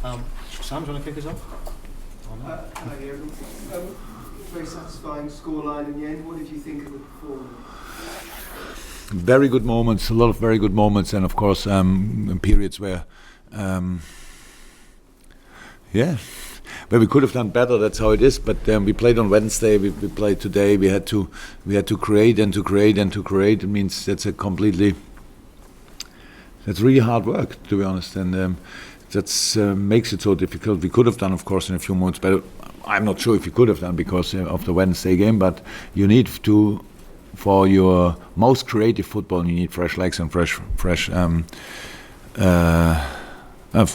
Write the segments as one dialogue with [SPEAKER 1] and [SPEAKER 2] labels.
[SPEAKER 1] Sam, do you want to kick us off?
[SPEAKER 2] Very satisfying scoreline in the end. What did you think of the performance?
[SPEAKER 3] Very good moments, a lot of very good moments, and of course periods where, where we could have done better. That's how it is. But we played on Wednesday. We played today. We had to create and to create and to create. It means that's really hard work, to be honest, and that's makes it so difficult. We could have done, of course, in a few moments better. I'm not sure if we could have done because of the Wednesday game. But you need to, for your most creative football, you need fresh legs and fresh.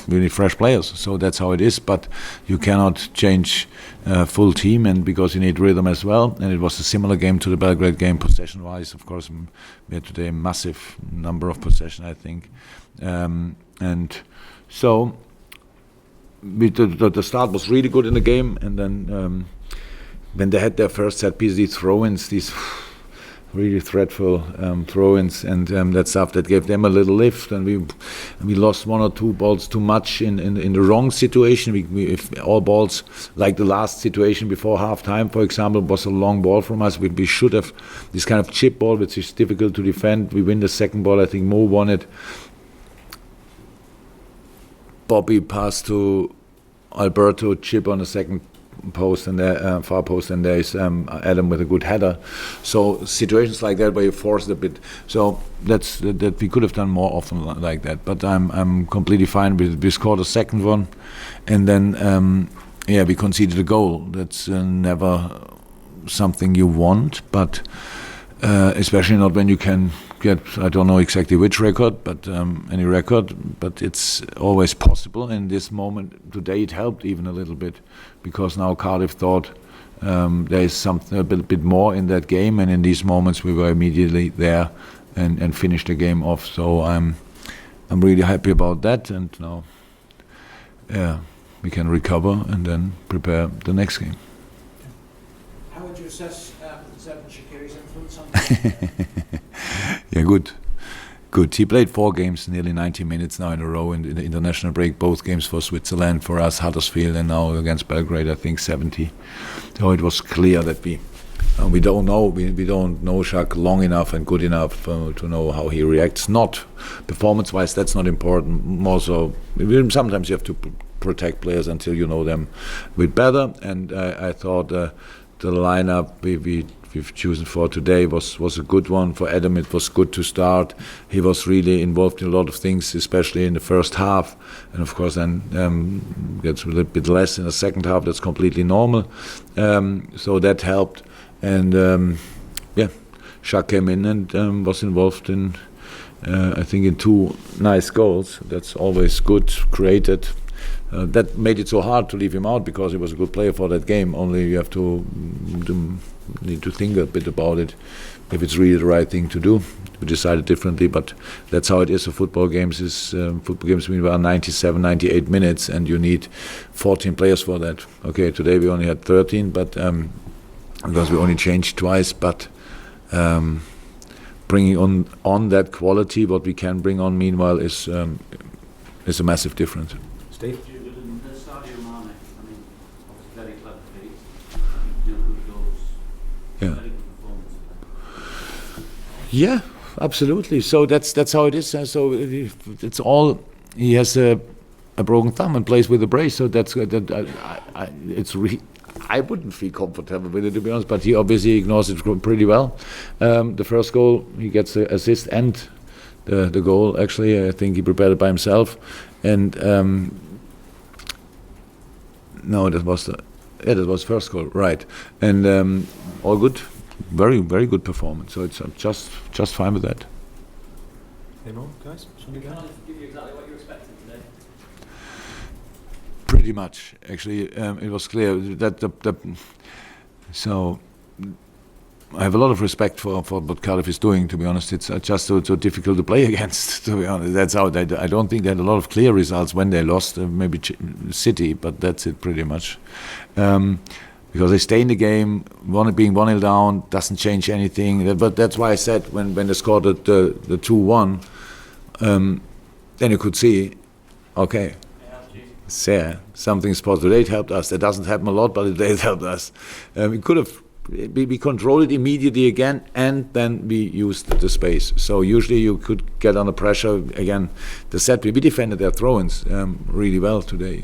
[SPEAKER 3] We need fresh players, so that's how it is. But you cannot change full team, and because you need rhythm as well. And it was a similar game to the Belgrade game, possession-wise. Of course, we had today a massive number of possession, I think, and so the start was really good in the game, and then when they had their first set piece, these throw-ins, these really threatful throw-ins, and that stuff that gave them a little lift, and we lost one or two balls too much in the wrong situation. If all balls, like the last situation before half-time, for example, was a long ball from us, we should have this kind of chip ball, which is difficult to defend. We win the second ball. I think Mo won it. Bobby passed to Alberto, chip on the second post and far post, and there is Adam with a good header. So situations like that where you force it a bit. So that we could have done more often like that. But I'm completely fine with it. We scored a second one, and then we conceded a goal. That's never something you want, but especially not when you can get, I don't know exactly which record, but any record, but it's always possible. In this moment today it helped even a little bit, because now Cardiff thought there is something a bit more in that game, and in these moments we were immediately there and finished the game off. So I'm really happy about that, and now we can recover and then prepare the next game.
[SPEAKER 4] How would you assess Zeb Shaqiri's influence on you?
[SPEAKER 3] Yeah, good. He played 4 games, nearly 90 minutes now in a row in the international break. Both games for Switzerland, for us Huddersfield, and now against Belgrade, I think 70. So it was clear that we don't know Shaq long enough and good enough to know how he reacts. Not performance-wise, that's not important. More so, sometimes you have to protect players until you know them a bit better. And I thought the lineup we've chosen for today was a good one. For Adam, it was good to start. He was really involved in a lot of things, especially in the first half, and of course then gets a little bit less in the second half. That's completely normal. So that helped, and Shaq came in and was involved in I think in 2 nice goals. That's always good. Created. That made it so hard to leave him out, because he was a good player for that game. Only you have to need to think a bit about it, if it's really the right thing to do. We decided differently, but that's how it is. Football games meanwhile 97, 98 minutes, and you need 14 players for that. Okay, today we only had 13, but because we only changed twice, but bringing on that quality, what we can bring on meanwhile is a massive difference.
[SPEAKER 1] Steve?
[SPEAKER 3] Yeah, absolutely. So that's how it is. So it's all. He has a broken thumb and plays with a brace. So that's it's. I wouldn't feel comfortable with it, to be honest. But he obviously ignores it pretty well. The first goal, he gets the assist and the goal. Actually, I think he prepared it by himself. And no, that was first goal, right? And all good. Very, very good performance. So it's just fine with that.
[SPEAKER 1] Any more, guys?
[SPEAKER 5] Can I give you exactly what you expected today?
[SPEAKER 3] Pretty much, actually. It was clear that so I have a lot of respect for what Cardiff is doing, to be honest. It's just so difficult to play against, to be honest. That's how I don't think they had a lot of clear results when they lost, maybe City, but that's it pretty much. Because they stay in the game, being 1-0 down doesn't change anything. But that's why I said when they scored the 2-1, then you could see, okay, something's possible. It helped us. That doesn't happen a lot, but it helped us. We could have. We controlled it immediately again, and then we used the space. So usually you could get under pressure again. The set we defended their throw-ins really well today,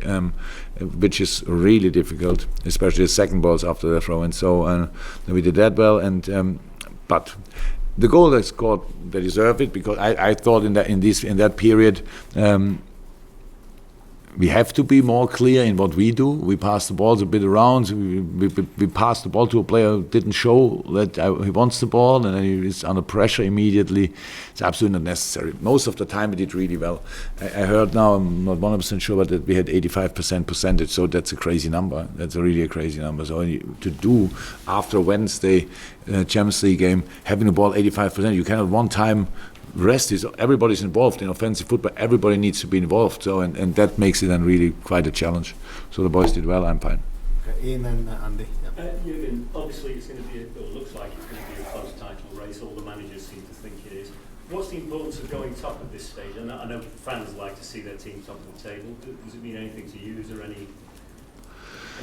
[SPEAKER 3] which is really difficult, especially the second balls after the throw-in. So we did that well, and but the goal they scored, they deserve it, because I thought in that period. We have to be more clear in what we do. We pass the balls a bit around. We pass the ball to a player who didn't show that he wants the ball, and then he's under pressure immediately. It's absolutely not necessary. Most of the time we did really well. I heard now, I'm not 100% sure, but that we had 85% percentage, so that's a crazy number. That's really a crazy number. So to do after Wednesday Champions League game, having the ball 85%, you cannot one time rest is everybody's involved in offensive football. Everybody needs to be involved. So and that makes it then really quite a challenge. So the boys did well. I'm fine.
[SPEAKER 1] Okay, Ian and Andy. Yep.
[SPEAKER 5] Jurgen, obviously it's going to be, or looks like it's going to be a close title race. All the managers seem to think it is. What's the importance of going top at this stage? And I know fans like to see their team top of the table. Does it mean anything to you? Is there any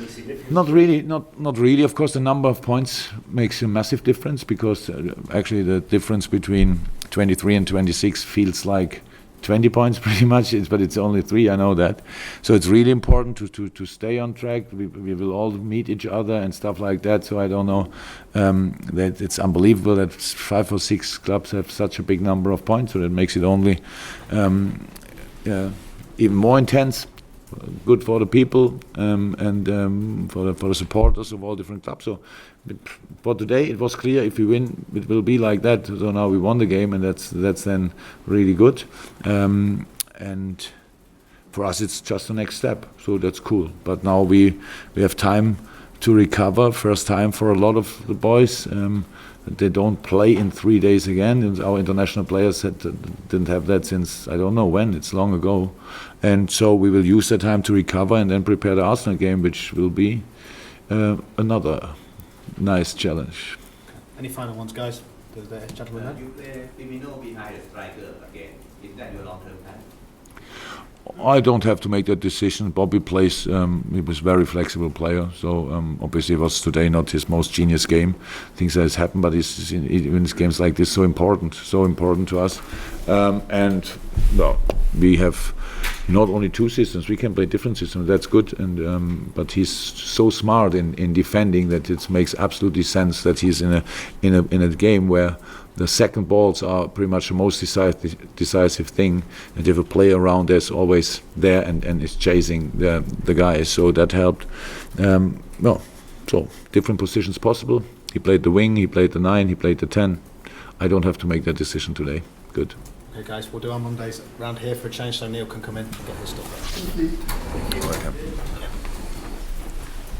[SPEAKER 5] significance?
[SPEAKER 3] Not really. Not really. Of course, the number of points makes a massive difference, because actually the difference between 23 and 26 feels like 20 points pretty much, but it's only 3, I know that. So it's really important to stay on track. We will all meet each other and stuff like that. So I don't know, that it's unbelievable that 5 or 6 clubs have such a big number of points. So that makes it only even more intense. Good for the people and for the supporters of all different clubs. So for today, it was clear if we win, it will be like that. So now we won the game, and that's then really good. And for us, it's just the next step. So that's cool. But now we have time to recover. First time for a lot of the boys. They don't play in 3 days again. And our international players didn't have that since I don't know when. It's long ago. And so we will use that time to recover and then prepare the Arsenal game, which will be another nice challenge.
[SPEAKER 1] Any final ones, guys? The gentleman there.
[SPEAKER 6] You play Firmino behind the striker again. Is that your long-term plan?
[SPEAKER 3] I don't have to make that decision. Bobby plays, he was a very flexible player, so obviously it was today not his most genius game. Things that has happened, but he's in games like this so important to us. And well, we have not only 2 systems, we can play different systems, that's good. And but he's so smart in defending that it makes absolutely sense that he's in a game where the second balls are pretty much the most decisive thing, and if a player around there's always there and is chasing the guys, so that helped. So different positions possible. He played the wing, he played the 9, he played the 10. I don't have to make that decision today. Good.
[SPEAKER 1] Okay, guys, we'll do our Mondays around here for a change, so Neil can come in and get his stuff.
[SPEAKER 2] Thank you.
[SPEAKER 3] Welcome.